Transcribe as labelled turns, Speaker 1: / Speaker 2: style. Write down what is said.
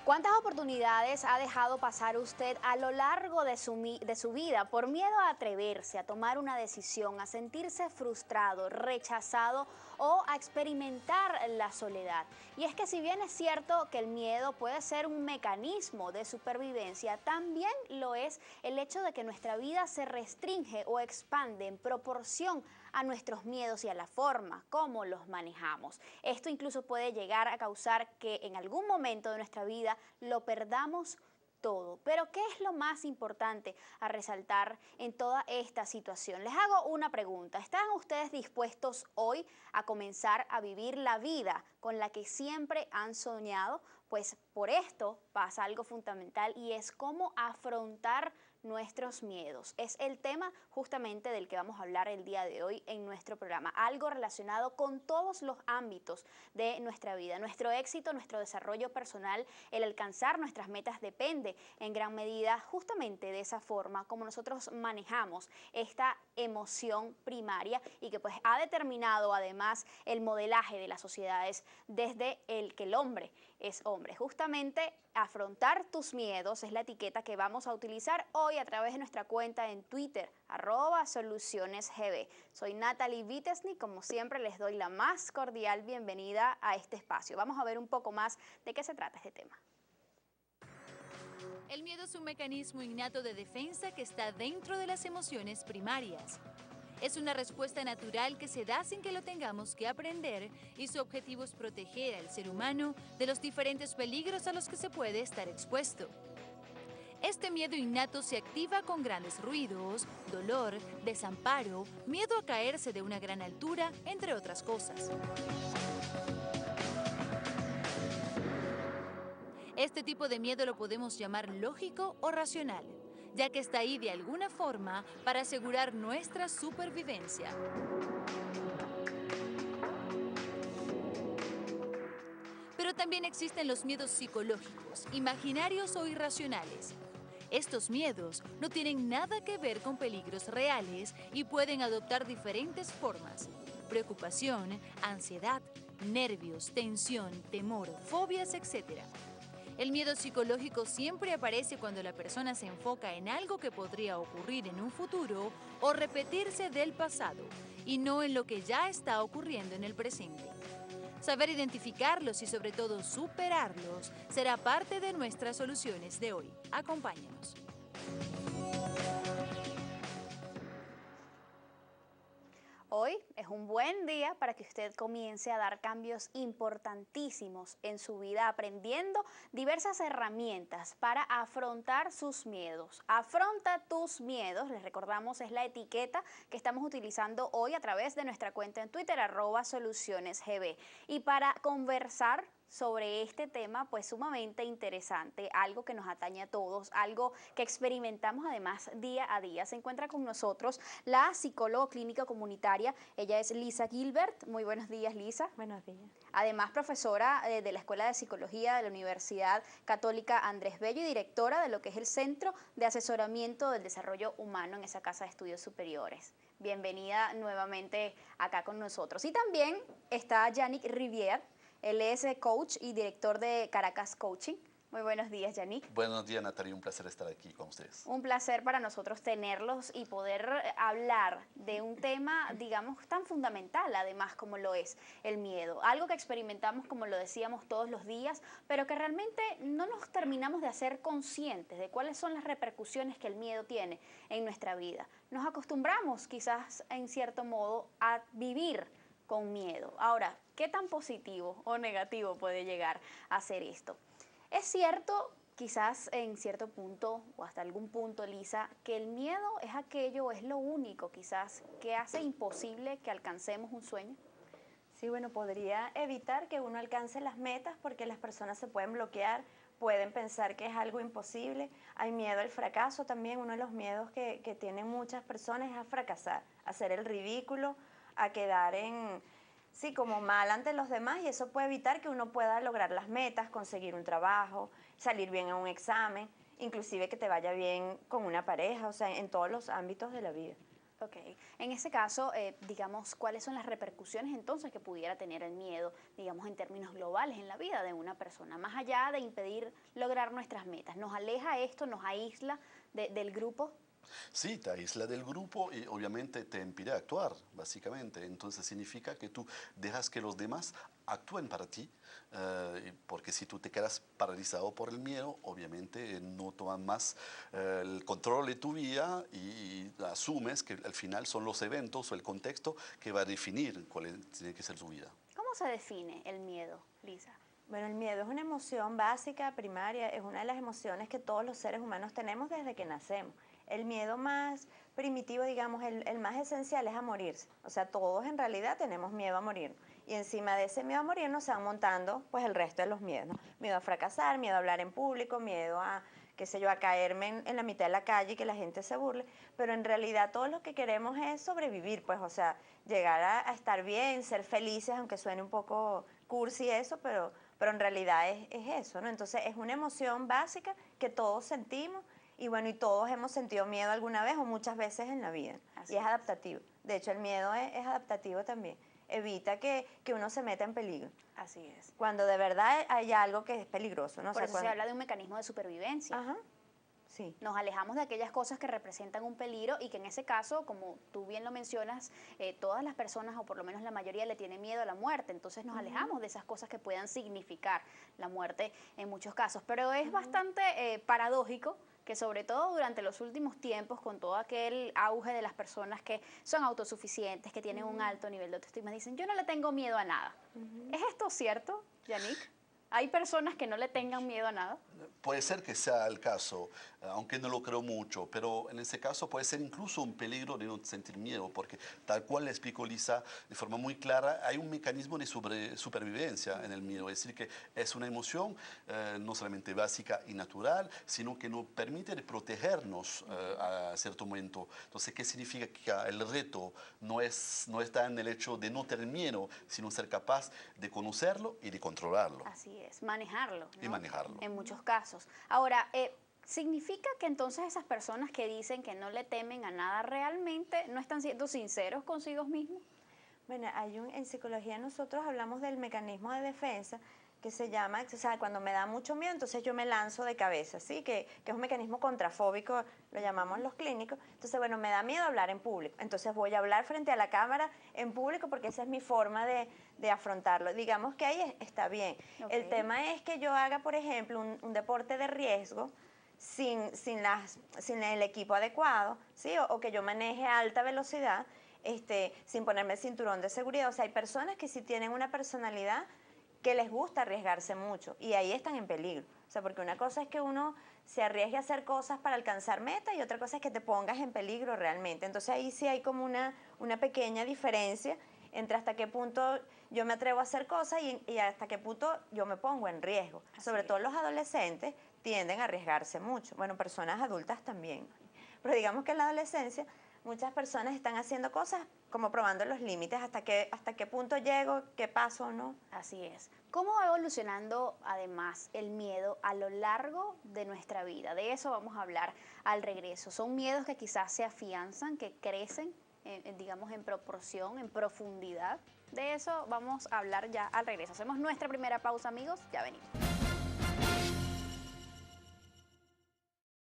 Speaker 1: ¿Cuántas oportunidades ha dejado pasar usted a lo largo de su vida por miedo a atreverse, a tomar una decisión, a sentirse frustrado, rechazado o a experimentar la soledad? Y es que si bien es cierto que el miedo puede ser un mecanismo de supervivencia, también lo es el hecho de que nuestra vida se restringe o expande en proporción a nuestros miedos y a la forma como los manejamos. Esto incluso puede llegar a causar que en algún momento de nuestra vida lo perdamos todo. Pero ¿qué es lo más importante a resaltar en toda esta situación? Les hago una pregunta. ¿Están ustedes dispuestos hoy a comenzar a vivir la vida con la que siempre han soñado? Pues por esto pasa algo fundamental y es cómo afrontar nuestros miedos. Es el tema justamente del que vamos a hablar el día de hoy en nuestro programa. Algo relacionado con todos los ámbitos de nuestra vida. Nuestro éxito, nuestro desarrollo personal, el alcanzar nuestras metas depende en gran medida justamente de esa forma como nosotros manejamos esta emoción primaria y que pues ha determinado además el modelaje de las sociedades desde el que el hombre es hombre. Justamente afrontar tus miedos es la etiqueta que vamos a utilizar hoy a través de nuestra cuenta en Twitter, @solucionesgb. Soy Natalie Vitesny, como siempre les doy la más cordial bienvenida a este espacio. Vamos a ver un poco más de qué se trata este tema.
Speaker 2: El miedo es un mecanismo innato de defensa que está dentro de las emociones primarias. Es una respuesta natural que se da sin que lo tengamos que aprender y su objetivo es proteger al ser humano de los diferentes peligros a los que se puede estar expuesto. Este miedo innato se activa con grandes ruidos, dolor, desamparo, miedo a caerse de una gran altura, entre otras cosas. Este tipo de miedo lo podemos llamar lógico o racional, ya que está ahí de alguna forma para asegurar nuestra supervivencia. Pero también existen los miedos psicológicos, imaginarios o irracionales. Estos miedos no tienen nada que ver con peligros reales y pueden adoptar diferentes formas: preocupación, ansiedad, nervios, tensión, temor, fobias, etc. El miedo psicológico siempre aparece cuando la persona se enfoca en algo que podría ocurrir en un futuro o repetirse del pasado, y no en lo que ya está ocurriendo en el presente. Saber identificarlos y sobre todo superarlos será parte de nuestras soluciones de hoy. Acompáñanos.
Speaker 1: Hoy es un buen día para que usted comience a dar cambios importantísimos en su vida, aprendiendo diversas herramientas para afrontar sus miedos. Afronta tus miedos, les recordamos, es la etiqueta que estamos utilizando hoy a través de nuestra cuenta en Twitter, @solucionesgb. Y para conversar sobre este tema, pues sumamente interesante, algo que nos atañe a todos, algo que experimentamos además día a día. Se encuentra con nosotros la psicóloga clínica comunitaria, ella es Lisa Gilbert. Muy buenos días, Lisa.
Speaker 3: Buenos días.
Speaker 1: Además, profesora de la Escuela de Psicología de la Universidad Católica Andrés Bello y directora de lo que es el Centro de Asesoramiento del Desarrollo Humano en esa Casa de Estudios Superiores. Bienvenida nuevamente acá con nosotros. Y también está Yannick Rivière. Él es coach y director de Caracas Coaching. Muy buenos días, Yannick.
Speaker 4: Buenos días, Natalia. Un placer estar aquí con ustedes.
Speaker 1: Un placer para nosotros tenerlos y poder hablar de un tema, digamos, tan fundamental, además, como lo es el miedo. Algo que experimentamos, como lo decíamos, todos los días, pero que realmente no nos terminamos de hacer conscientes de cuáles son las repercusiones que el miedo tiene en nuestra vida. Nos acostumbramos, quizás, en cierto modo, a vivir con miedo. Ahora, ¿qué tan positivo o negativo puede llegar a ser esto? Es cierto, quizás en cierto punto o hasta algún punto, Lisa, que el miedo es aquello, es lo único quizás que hace imposible que alcancemos un sueño.
Speaker 3: Sí, bueno, podría evitar que uno alcance las metas porque las personas se pueden bloquear, pueden pensar que es algo imposible. Hay miedo al fracaso también. Uno de los miedos que tienen muchas personas es a fracasar, a hacer el ridículo, a quedar sí, como mal ante los demás, y eso puede evitar que uno pueda lograr las metas, conseguir un trabajo, salir bien en un examen, inclusive que te vaya bien con una pareja, o sea, en todos los ámbitos de la vida.
Speaker 1: Ok, en ese caso, digamos, ¿cuáles son las repercusiones entonces que pudiera tener el miedo, digamos, en términos globales en la vida de una persona, más allá de impedir lograr nuestras metas? ¿Nos aleja esto, nos aísla del grupo?
Speaker 4: Sí, te aísla del grupo y obviamente te impide actuar, básicamente. Entonces significa que tú dejas que los demás actúen para ti, porque si tú te quedas paralizado por el miedo, obviamente no toman más el control de tu vida y asumes que al final son los eventos o el contexto que va a definir tiene que ser tu vida.
Speaker 1: ¿Cómo se define el miedo, Lisa?
Speaker 3: Bueno, el miedo es una emoción básica, primaria, es una de las emociones que todos los seres humanos tenemos desde que nacemos. El miedo más primitivo, digamos, el más esencial es a morirse. O sea, todos en realidad tenemos miedo a morir. Y encima de ese miedo a morirnos se van montando pues el resto de los miedos, ¿no? Miedo a fracasar, miedo a hablar en público, miedo a, qué sé yo, a caerme en la mitad de la calle y que la gente se burle. Pero en realidad todo lo que queremos es sobrevivir, pues, o sea, llegar a estar bien, ser felices, aunque suene un poco cursi eso, pero en realidad es eso, ¿no? Entonces es una emoción básica que todos sentimos y bueno, y todos hemos sentido miedo alguna vez o muchas veces en la vida.
Speaker 1: Así
Speaker 3: Y es
Speaker 1: es.
Speaker 3: adaptativo. De hecho, el miedo es adaptativo también. Evita que uno se meta en peligro.
Speaker 1: Así es.
Speaker 3: Cuando de verdad hay algo que es peligroso, ¿no? O
Speaker 1: Por
Speaker 3: sea,
Speaker 1: eso se
Speaker 3: cuando-
Speaker 1: habla de un mecanismo de supervivencia.
Speaker 3: Ajá, sí.
Speaker 1: Nos alejamos de aquellas cosas que representan un peligro y que en ese caso, como tú bien lo mencionas, todas las personas, o por lo menos la mayoría, le tiene miedo a la muerte. Entonces nos alejamos de esas cosas que puedan significar la muerte en muchos casos. Pero es bastante paradójico que sobre todo durante los últimos tiempos, con todo aquel auge de las personas que son autosuficientes, que tienen un alto nivel de autoestima, dicen, yo no le tengo miedo a nada. ¿Es esto cierto, Yannick? ¿Hay personas que no le tengan miedo a nada?
Speaker 4: Puede ser que sea el caso, aunque no lo creo mucho, pero en ese caso puede ser incluso un peligro de no sentir miedo, porque tal cual le explicó Lisa de forma muy clara, hay un mecanismo de supervivencia en el miedo, es decir, que es una emoción no solamente básica y natural, sino que nos permite de protegernos a cierto momento. Entonces, ¿qué significa? Que el reto no está en el hecho de no tener miedo, sino ser capaz de conocerlo y de controlarlo.
Speaker 1: Así es, manejarlo, ¿no?
Speaker 4: Y manejarlo.
Speaker 1: En muchos casos. Ahora, ¿significa que entonces esas personas que dicen que no le temen a nada realmente no están siendo sinceros consigo mismos?
Speaker 3: Bueno, en psicología nosotros hablamos del mecanismo de defensa que se llama, o sea, cuando me da mucho miedo, entonces yo me lanzo de cabeza, ¿sí? Que es un mecanismo contrafóbico, lo llamamos los clínicos. Entonces, bueno, me da miedo hablar en público, entonces voy a hablar frente a la cámara en público porque esa es mi forma de afrontarlo. Digamos que ahí está bien.
Speaker 1: Ok.
Speaker 3: El tema es que yo haga, por ejemplo, un deporte de riesgo, sin el equipo adecuado, ¿sí? O que yo maneje a alta velocidad, sin ponerme el cinturón de seguridad. O sea, hay personas que sí tienen una personalidad que les gusta arriesgarse mucho y ahí están en peligro. O sea, porque una cosa es que uno se arriesgue a hacer cosas para alcanzar metas y otra cosa es que te pongas en peligro realmente. Entonces ahí sí hay como una pequeña diferencia entre hasta qué punto yo me atrevo a hacer cosas y hasta qué punto yo me pongo en riesgo. Sobre todo los adolescentes tienden a arriesgarse mucho. Bueno, personas adultas también. Pero digamos que en la adolescencia muchas personas están haciendo cosas como probando los límites, hasta qué punto llego, qué paso o no.
Speaker 1: Así es. ¿Cómo va evolucionando además el miedo a lo largo de nuestra vida? De eso vamos a hablar al regreso. Son miedos que quizás se afianzan, que crecen, digamos, en proporción, en profundidad. De eso vamos a hablar ya al regreso. Hacemos nuestra primera pausa, amigos. Ya venimos.